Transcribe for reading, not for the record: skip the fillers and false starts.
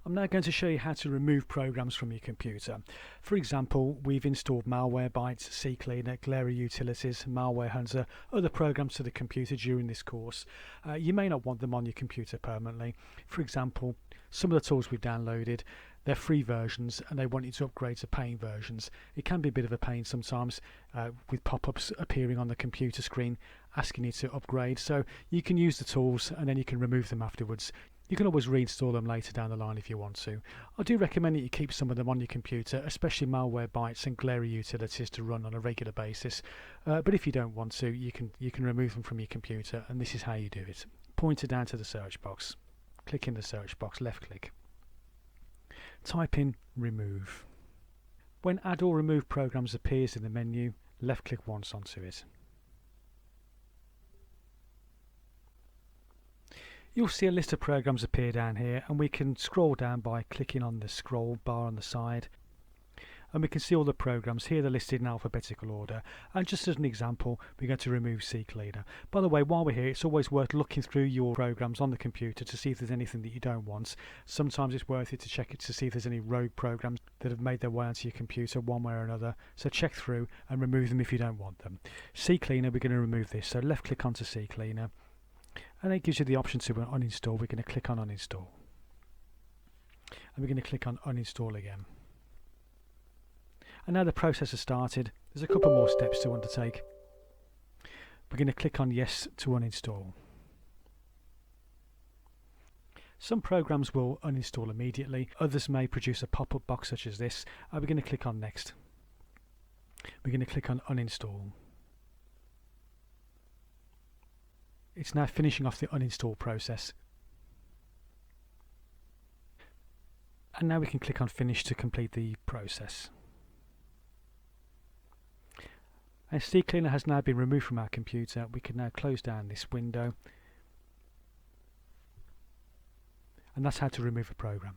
I'm now going to show you how to remove programs from your computer. For example, we've installed Malwarebytes, CCleaner, Glary Utilities, Malware Hunter, other programs to the computer during this course. You may not want them on your computer permanently. For example, some of the tools we've downloaded, they're free versions and they want you to upgrade to paying versions. It can be a bit of a pain sometimes with pop-ups appearing on the computer screen asking you to upgrade. So you can use the tools and then you can remove them afterwards. You can always reinstall them later down the line if you want to. I do recommend that you keep some of them on your computer, especially Malwarebytes and Glary Utilities to run on a regular basis. But if you don't want to, you can remove them from your computer, and this is how you do it. Pointer down to the search box. Click in the search box, left click. Type in remove. When add or remove programs appears in the menu, left click once onto it. You'll see a list of programs appear down here, and we can scroll down by clicking on the scroll bar on the side, and we can see all the programs here. They're listed in alphabetical order, and just as an example, we're going to remove CCleaner. By the way, while we're here, it's always worth looking through your programs on the computer to see if there's anything that you don't want. Sometimes it's worth it to check it to see if there's any rogue programs that have made their way onto your computer one way or another. So check through and remove them if you don't want them. CCleaner, we're going to remove this, so left click onto CCleaner. And it gives you the option to uninstall. We're going to click on uninstall. And we're going to click on uninstall again. And now the process has started. There's a couple more steps to undertake. We're going to click on yes to uninstall. Some programs will uninstall immediately. Others may produce a pop-up box such as this. We're going to click on next. We're going to click on uninstall. It's now finishing off the uninstall process. And now we can click on finish to complete the process. As CCleaner has now been removed from our computer, we can now close down this window. And that's how to remove a program.